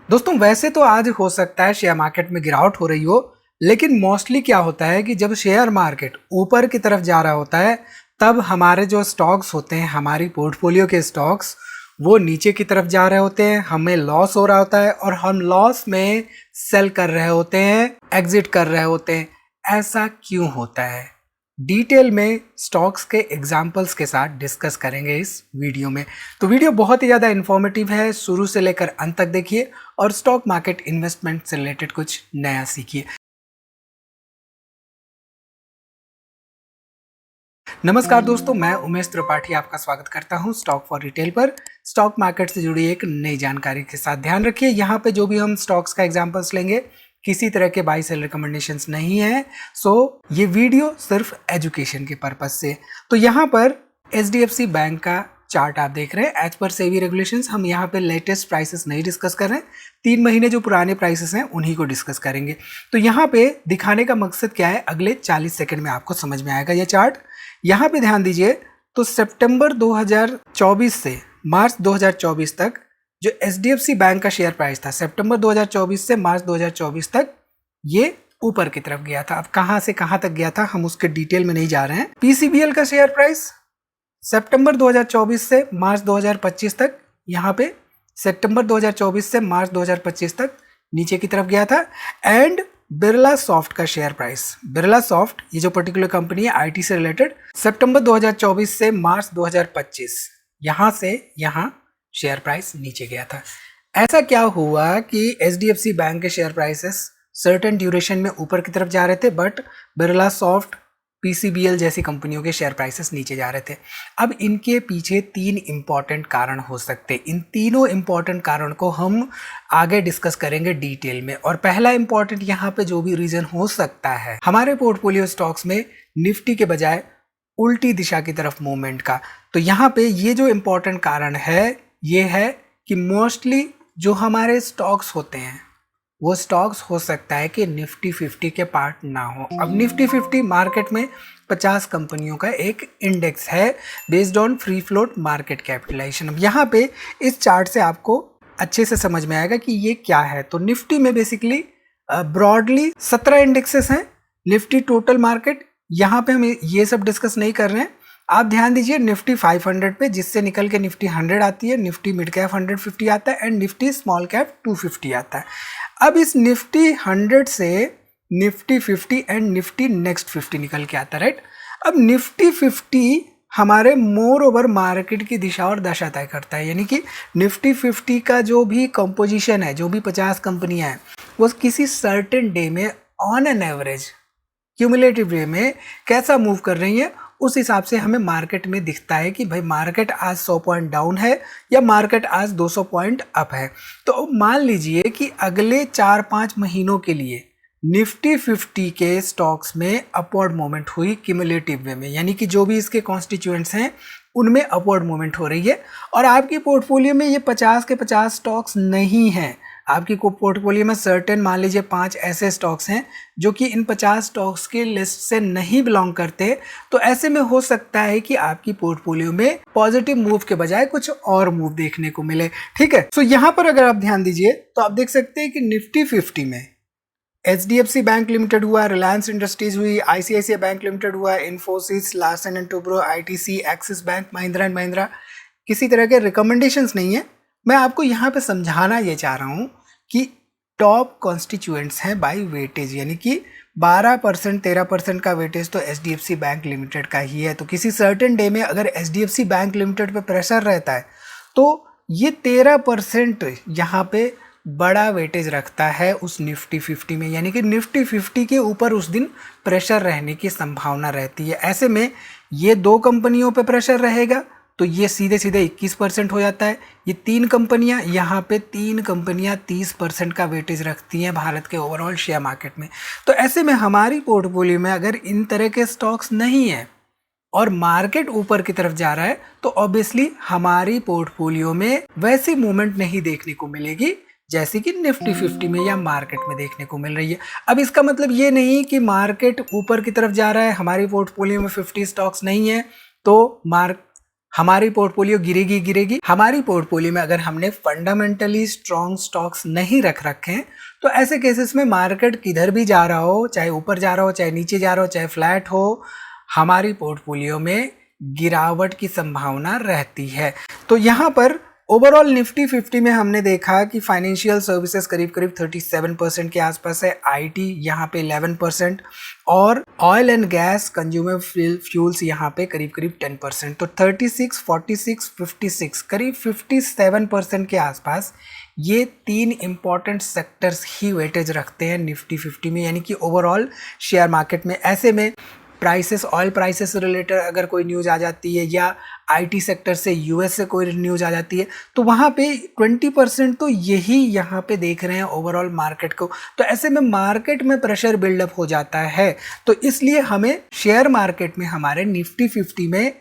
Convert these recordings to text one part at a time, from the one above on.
दोस्तों वैसे तो आज हो सकता है शेयर मार्केट में गिरावट हो रही हो, लेकिन मोस्टली क्या होता है कि जब शेयर मार्केट ऊपर की तरफ जा रहा होता है तब हमारे जो स्टॉक्स होते हैं, हमारी पोर्टफोलियो के स्टॉक्स, वो नीचे की तरफ जा रहे होते हैं, हमें लॉस हो रहा होता है और हम लॉस में सेल कर रहे होते हैं, एग्जिट कर रहे होते हैं। ऐसा क्यों होता है, डिटेल में स्टॉक्स के एग्जाम्पल्स के साथ डिस्कस करेंगे इस वीडियो में। तो वीडियो बहुत ही ज़्यादा इन्फॉर्मेटिव है, शुरू से लेकर अंत तक देखिए और स्टॉक मार्केट इन्वेस्टमेंट से रिलेटेड कुछ नया सीखिए। नमस्कार दोस्तों, मैं उमेश त्रिपाठी आपका स्वागत करता हूं स्टॉक फॉर रिटेल पर। स्टॉक मार्केट से जुड़ी एक नई जानकारी के साथ ध्यान रखिए, यहाँ पे जो भी हम स्टॉक्स का एग्जाम्पल्स लेंगे किसी तरह के बाई सेल रिकमेंडेशंस नहीं है। ये वीडियो सिर्फ एजुकेशन के पर्पज से। तो यहाँ पर HDFC बैंक का चार्ट आप देख रहे हैं। एज पर सेबी रेगुलेशंस हम यहाँ पे लेटेस्ट प्राइसेस नहीं डिस्कस कर रहे हैं, 3 महीने जो पुराने प्राइसेस हैं उन्हीं को डिस्कस करेंगे। तो यहाँ पे दिखाने का मकसद क्या है, अगले 40 सेकंड में आपको समझ में आएगा ये चार्ट। यहाँ पे ध्यान दीजिए, तो सितंबर 2024 से मार्च 2024 तक जो HDFC बैंक का शेयर प्राइस था, सितंबर 2024 से मार्च 2024 तक ये ऊपर की तरफ गया था। अब कहां से कहां तक गया था हम उसके डिटेल में नहीं जा रहे हैं। PCBL का शेयर प्राइस सितंबर 2024 से मार्च 2025 तक, यहाँ पे सितंबर 2024 से मार्च 2025 तक नीचे की तरफ गया था। एंड बिरला सॉफ्ट का शेयर प्राइस, बिरला सॉफ्ट ये जो पर्टिकुलर कंपनी है IT से रिलेटेड, सितंबर 2024 से मार्च 2025 यहाँ से यहाँ शेयर प्राइस नीचे गया था। ऐसा क्या हुआ कि HDFC बैंक के शेयर प्राइसेस सर्टेन ड्यूरेशन में ऊपर की तरफ जा रहे थे, बट बिरला सॉफ्ट, PCBL जैसी कंपनियों के शेयर प्राइसेस नीचे जा रहे थे। अब इनके पीछे 3 इंपॉर्टेंट कारण हो सकते हैं। इन तीनों इंपॉर्टेंट कारण को हम आगे डिस्कस करेंगे डिटेल में। और पहला इंपॉर्टेंट यहाँ पे जो भी रीजन हो सकता है हमारे पोर्टफोलियो स्टॉक्स में निफ्टी के बजाय उल्टी दिशा की तरफ मूवमेंट का, तो यहाँ पे ये जो इंपॉर्टेंट कारण है ये है कि मोस्टली जो हमारे स्टॉक्स होते हैं वो स्टॉक्स हो सकता है कि निफ्टी 50 के पार्ट ना हो। अब निफ्टी 50 मार्केट में 50 कंपनियों का एक इंडेक्स है based on free float market capitalisation. अब यहाँ पे इस चार्ट से आपको अच्छे से समझ में आएगा कि ये क्या है। तो निफ्टी में बेसिकली ब्रॉडली 17 इंडेक्सेस हैं। निफ्टी टोटल मार्केट, यहाँ पे हम ये सब डिस्कस नहीं कर रहे हैं। आप ध्यान दीजिए निफ्टी 500 पे, जिससे निकल के निफ्टी 100 आती है, निफ्टी मिड कैप 150 आता है एंड निफ्टी स्मॉल कैप 250 आता है। अब इस निफ्टी 100 से निफ्टी 50 एंड निफ्टी नेक्स्ट 50 निकल के आता है, राइट। अब निफ्टी 50 हमारे मोर ओवर मार्केट की दिशा और दशा तय करता है, यानी कि निफ्टी 50 का जो भी कंपोजिशन है, जो भी 50 कंपनियां हैं, वो किसी सर्टेन डे में ऑन एन एवरेज क्यूमुलेटिव वे में कैसा मूव कर रही है, उस हिसाब से हमें मार्केट में दिखता है कि भाई मार्केट आज 100 पॉइंट डाउन है या मार्केट आज 200 पॉइंट अप है। तो मान लीजिए कि अगले 4-5 महीनों के लिए निफ्टी 50 के स्टॉक्स में अपवर्ड मूवमेंट हुई क्यूमुलेटिव वे में, यानी कि जो भी इसके कॉन्स्टिट्यूएंट्स हैं उनमें अपवर्ड मूवमेंट हो रही है। और आपकी पोर्टफोलियो में ये 50 के 50 स्टॉक्स नहीं हैं। आपकी पोर्टफोलियो में सर्टेन मान लीजिए 5 ऐसे स्टॉक्स हैं जो कि इन 50 स्टॉक्स की लिस्ट से नहीं बिलोंग करते। तो ऐसे में हो सकता है कि आपकी पोर्टफोलियो में पॉजिटिव मूव के बजाय कुछ और मूव देखने को मिले, ठीक है। तो यहाँ पर अगर आप ध्यान दीजिए तो आप देख सकते हैं कि निफ्टी 50 में HDFC बैंक लिमिटेड हुआ, रिलायंस इंडस्ट्रीज हुई, ICICI बैंक लिमिटेड हुआ, Infosys, Larsen and Toubro, ITC, axis bank, Mahindra and Mahindra. किसी तरह के रिकमेंडेशंस नहीं है, मैं आपको यहाँ पे समझाना ये चाह रहा हूँ कि टॉप कॉन्स्टिट्यूएंट्स हैं बाय वेटेज, यानी कि 12% 13% का वेटेज तो HDFC बैंक लिमिटेड का ही है। तो किसी सर्टेन डे में अगर HDFC बैंक लिमिटेड पे प्रेशर रहता है तो ये 13% यहाँ पे बड़ा वेटेज रखता है उस निफ्टी 50 में, यानी कि निफ्टी 50 के ऊपर उस दिन प्रेशर रहने की संभावना रहती है। ऐसे में ये 2 कंपनियों पे प्रेशर रहेगा तो ये सीधे सीधे 21% हो जाता है। ये 3 कंपनियां, यहाँ पे 3 कंपनियां 30% का वेटेज रखती हैं भारत के ओवरऑल शेयर मार्केट में। तो ऐसे में हमारी पोर्टफोलियो में अगर इन तरह के स्टॉक्स नहीं है और मार्केट ऊपर की तरफ जा रहा है तो ऑब्वियसली हमारी पोर्टफोलियो में वैसी मूवमेंट नहीं देखने को मिलेगी जैसे कि निफ्टी 50 में या मार्केट में देखने को मिल रही है। अब इसका मतलब ये नहीं कि मार्केट ऊपर की तरफ जा रहा है, हमारी पोर्टफोलियो में 50 स्टॉक्स नहीं है तो हमारी पोर्टफोलियो गिरेगी। हमारी पोर्टफोलियो में अगर हमने फंडामेंटली स्ट्रॉन्ग स्टॉक्स नहीं रख रखे हैं तो ऐसे केसेस में मार्केट किधर भी जा रहा हो, चाहे ऊपर जा रहा हो, चाहे नीचे जा रहा हो, चाहे फ्लैट हो, हमारी पोर्टफोलियो में गिरावट की संभावना रहती है। तो यहाँ पर ओवरऑल निफ्टी 50 में हमने देखा कि फाइनेंशियल सर्विसेज करीब 37% के आसपास है, आईटी यहाँ पे 11% और oil and gas consumer fuels यहाँ पे करीब 10%। तो 36, 46, 56 करीब 57% के आसपास ये 3 इंपॉर्टेंट सेक्टर्स ही वेटेज रखते हैं निफ्टी 50 में, यानी कि ओवरऑल शेयर मार्केट में। ऐसे में प्राइसेस, ऑयल प्राइसेस से रिलेटेड अगर कोई न्यूज़ आ जाती है या आईटी सेक्टर से यूएस से कोई न्यूज़ आ जाती है तो वहाँ पे 20% तो यही यहाँ पे देख रहे हैं ओवरऑल मार्केट को। तो ऐसे में मार्केट में प्रेशर बिल्डअप हो जाता है। तो इसलिए हमें शेयर मार्केट में हमारे निफ्टी 50 में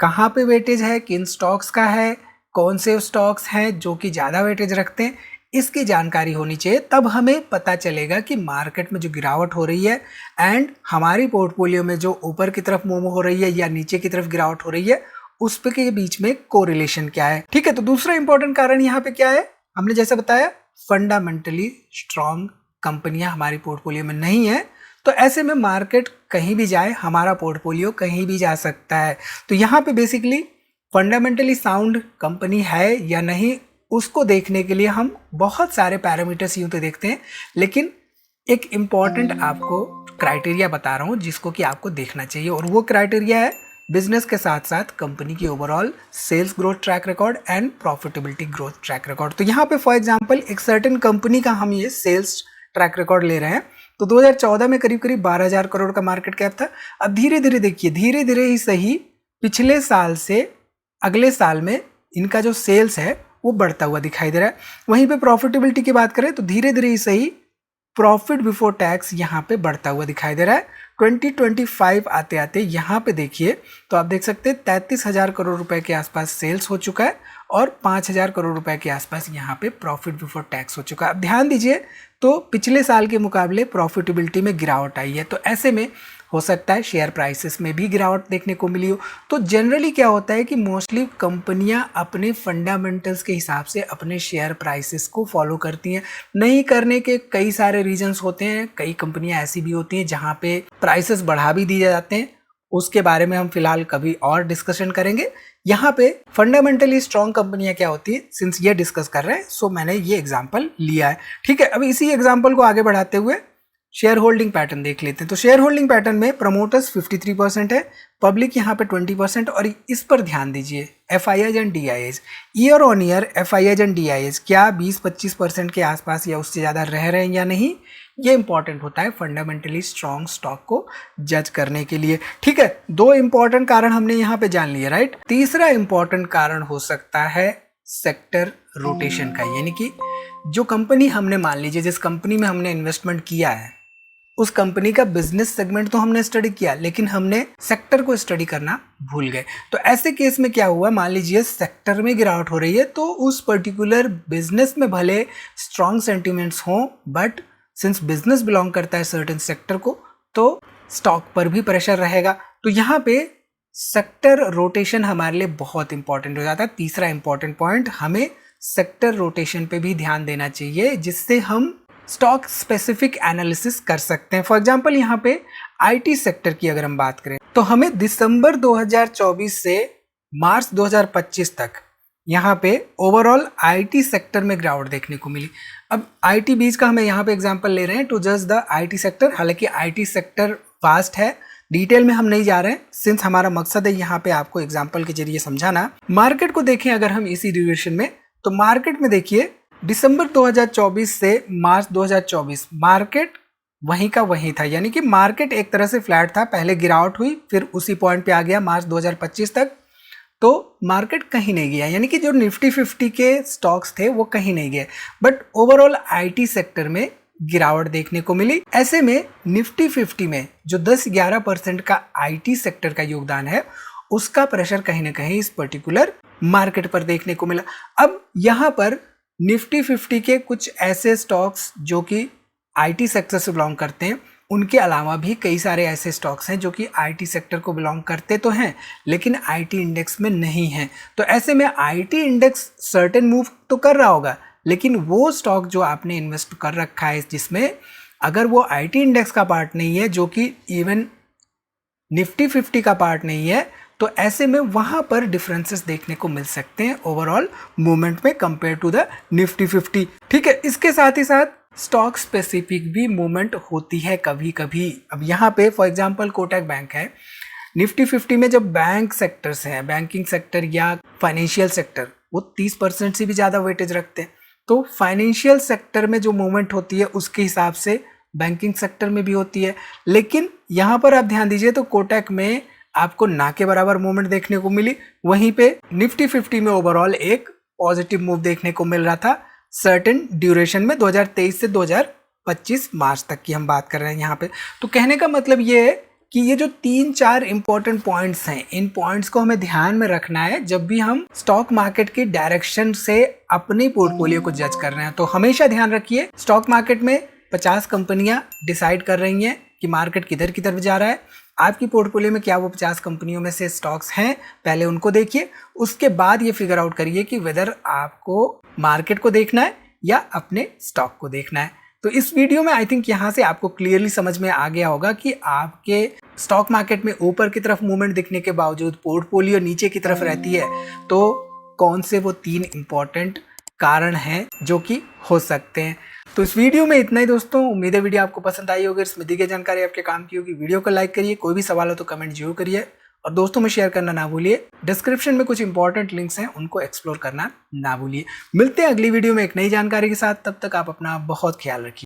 कहाँ पे वेटेज है, किन स्टॉक्स का है, कौन से स्टॉक्स हैं जो कि ज़्यादा वेटेज रखते हैं, इसकी जानकारी होनी चाहिए। तब हमें पता चलेगा कि मार्केट में जो गिरावट हो रही है एंड हमारी पोर्टफोलियो में जो ऊपर की तरफ मूव हो रही है या नीचे की तरफ गिरावट हो रही है उस पे के बीच में कोरिलेशन क्या है। ठीक है, तो दूसरा इंपॉर्टेंट कारण यहाँ पे क्या है, हमने जैसे बताया फंडामेंटली स्ट्रॉन्ग कंपनियां हमारी पोर्टफोलियो में नहीं है। तो ऐसे में मार्केट कहीं भी जाए, हमारा पोर्टफोलियो कहीं भी जा सकता है। तो यहाँ पे बेसिकली फंडामेंटली साउंड कंपनी है या नहीं उसको देखने के लिए हम बहुत सारे पैरामीटर्स यूं तो देखते हैं, लेकिन एक इम्पॉर्टेंट आपको क्राइटेरिया बता रहा हूं जिसको कि आपको देखना चाहिए, और वो क्राइटेरिया है बिजनेस के साथ साथ कंपनी की overall sales growth track record and profitability growth track record. तो यहाँ पे फॉर एग्जांपल एक सर्टेन कंपनी का हम ये सेल्स ट्रैक रिकॉर्ड ले रहे हैं। तो 2014 में करीब 12,000 करोड़ का मार्केट कैप था। अब धीरे धीरे देखिए, धीरे धीरे ही सही पिछले साल से अगले साल में इनका जो सेल्स है वो बढ़ता हुआ दिखाई दे रहा है। वहीं पे प्रॉफिटेबिलिटी की बात करें तो धीरे धीरे ही सही प्रॉफिट बिफोर टैक्स यहाँ पे बढ़ता हुआ दिखाई दे रहा है। 2025 आते आते यहाँ पे देखिए तो आप देख सकते हैं 33,000 करोड़ रुपए के आसपास सेल्स हो चुका है और 5,000 करोड़ रुपए के आसपास यहाँ पे प्रॉफिट बिफोर टैक्स हो चुका है। अब ध्यान दीजिए तो पिछले साल के मुकाबले प्रॉफिटेबिलिटी में गिरावट आई है। तो ऐसे में हो सकता है शेयर प्राइसेस में भी गिरावट देखने को मिली हो। तो जनरली क्या होता है कि मोस्टली कंपनियां अपने फंडामेंटल्स के हिसाब से अपने शेयर प्राइसेस को फॉलो करती हैं। नहीं करने के कई सारे रीजंस होते हैं। कई कंपनियां ऐसी भी होती हैं जहां पे प्राइसेस बढ़ा भी दिए जाते हैं, उसके बारे में हम फिलहाल कभी और डिस्कशन करेंगे। यहाँ पे फंडामेंटली स्ट्रॉन्ग कंपनियां क्या होती है सिंस ये डिस्कस कर रहे हैं, सो मैंने ये एग्जाम्पल लिया है। ठीक है, अब इसी एग्जाम्पल को आगे बढ़ाते हुए शेयर होल्डिंग पैटर्न देख लेते हैं। तो शेयर होल्डिंग पैटर्न में प्रमोटर्स 53% है, पब्लिक यहाँ पे 20%, और इस पर ध्यान दीजिए FIIs and DIIs year on year FIIs and DIIs क्या 20-25% के आसपास या उससे ज़्यादा रह रहे हैं या नहीं, ये इंपॉर्टेंट होता है फंडामेंटली स्ट्रॉन्ग स्टॉक को जज करने के लिए। ठीक है, 2 इंपॉर्टेंट कारण हमने यहाँ पे जान लिए, राइट। तीसरा इंपॉर्टेंट कारण हो सकता है सेक्टर रोटेशन का, यानी कि जो कंपनी हमने, मान लीजिए जिस कंपनी में हमने इन्वेस्टमेंट किया है उस कंपनी का बिजनेस सेगमेंट तो हमने स्टडी किया लेकिन हमने सेक्टर को स्टडी करना भूल गए। तो ऐसे केस में क्या हुआ, मान लीजिए सेक्टर में गिरावट हो रही है तो उस पर्टिकुलर बिजनेस में भले स्ट्रॉन्ग सेंटिमेंट्स हों बट सिंस बिजनेस बिलोंग करता है सर्टेन सेक्टर को तो स्टॉक पर भी प्रेशर रहेगा। तो यहाँ पे सेक्टर रोटेशन हमारे लिए बहुत इंपॉर्टेंट हो जाता है। तीसरा इंपॉर्टेंट पॉइंट, हमें सेक्टर रोटेशन पे भी ध्यान देना चाहिए जिससे हम स्टॉक स्पेसिफिक एनालिसिस कर सकते हैं। फॉर एग्जांपल यहाँ पे आईटी सेक्टर की अगर हम बात करें तो हमें दिसंबर 2024 से मार्च 2025 तक यहाँ पे ओवरऑल आईटी सेक्टर में गिरावट देखने को मिली। अब आईटी बीज का हमें यहाँ पे एग्जांपल ले रहे हैं टू जज द आईटी सेक्टर। हालांकि आईटी सेक्टर वास्ट है, डिटेल में हम नहीं जा रहे हैं सिंस हमारा मकसद है यहाँ पे आपको एग्जांपल के जरिए समझाना। मार्केट को देखें अगर हम इसी ड्यूरेशन में, तो मार्केट में देखिए दिसंबर 2024 से मार्च 2024 मार्केट वहीं का वहीं था, यानी कि मार्केट एक तरह से फ्लैट था। पहले गिरावट हुई फिर उसी पॉइंट पे आ गया मार्च 2025 तक, तो मार्केट कहीं नहीं गया, यानी कि जो निफ्टी 50 के स्टॉक्स थे वो कहीं नहीं गए, बट ओवरऑल आईटी सेक्टर में गिरावट देखने को मिली। ऐसे में निफ्टी 50 में जो 10-11% का आईटी सेक्टर का योगदान है उसका प्रेशर कहीं ना कहीं इस पर्टिकुलर मार्केट पर देखने को मिला। अब यहाँ पर निफ्टी 50 के कुछ ऐसे स्टॉक्स जो कि आईटी सेक्टर से बिलोंग करते हैं उनके अलावा भी कई सारे ऐसे स्टॉक्स हैं जो कि आईटी सेक्टर को बिलोंग करते तो हैं लेकिन आईटी इंडेक्स में नहीं हैं। तो ऐसे में आईटी इंडेक्स सर्टेन मूव तो कर रहा होगा, लेकिन वो स्टॉक जो आपने इन्वेस्ट कर रखा है जिसमें अगर वो आईटी इंडेक्स का पार्ट नहीं है, जो कि इवन निफ्टी 50 का पार्ट नहीं है, तो ऐसे में वहां पर डिफरेंसेस देखने को मिल सकते हैं ओवरऑल मूवमेंट में कंपेयर टू द निफ्टी 50। ठीक है, इसके साथ ही साथ स्टॉक स्पेसिफिक भी मूवमेंट होती है कभी कभी। अब यहाँ पे फॉर एग्जांपल कोटक बैंक है, निफ्टी 50 में जब बैंक सेक्टर्स हैं, बैंकिंग सेक्टर या फाइनेंशियल सेक्टर, वो 30% से भी ज़्यादा वेटेज रखते हैं। तो फाइनेंशियल सेक्टर में जो मूवमेंट होती है उसके हिसाब से बैंकिंग सेक्टर में भी होती है। लेकिन यहाँ पर आप ध्यान दीजिए तो कोटक में आपको ना के बराबर मूवमेंट देखने को मिली, वहीं पे निफ्टी 50 में ओवरऑल एक पॉजिटिव मूव देखने को मिल रहा था सर्टेन ड्यूरेशन में। 2023 से 2025 मार्च तक की हम बात कर रहे हैं यहाँ पे। तो कहने का मतलब ये है कि ये जो 3-4 इंपॉर्टेंट पॉइंट्स हैं, इन पॉइंट्स को हमें ध्यान में रखना है जब भी हम स्टॉक मार्केट की डायरेक्शन से अपनी पोर्टफोलियो को जज कर रहे हैं। तो हमेशा ध्यान रखिए, स्टॉक मार्केट में 50 कंपनियां डिसाइड कर रही हैं कि मार्केट किधर की तरफ जा रहा है। आपकी पोर्टफोलियो में क्या वो 50 कंपनियों में से स्टॉक्स हैं, पहले उनको देखिए। उसके बाद ये फिगर आउट करिए कि वेदर आपको मार्केट को देखना है या अपने स्टॉक को देखना है। तो इस वीडियो में आई थिंक यहाँ से आपको क्लियरली समझ में आ गया होगा कि आपके स्टॉक मार्केट में ऊपर की तरफ मूवमेंट दिखने के बावजूद पोर्टफोलियो नीचे की तरफ रहती है, तो कौन से वो 3 इंपॉर्टेंट कारण हैं जो कि हो सकते हैं। तो इस वीडियो में इतना ही दोस्तों, उम्मीद है वीडियो आपको पसंद आई होगी, इसमें दी गई जानकारी आपके काम की होगी। वीडियो को लाइक करिए, कोई भी सवाल हो तो कमेंट जरूर करिए और दोस्तों में शेयर करना ना भूलिए। डिस्क्रिप्शन में कुछ इंपॉर्टेंट लिंक्स हैं, उनको एक्सप्लोर करना ना भूलिए। मिलते हैं अगली वीडियो में एक नई जानकारी के साथ, तब तक आप अपना बहुत ख्याल रखिए।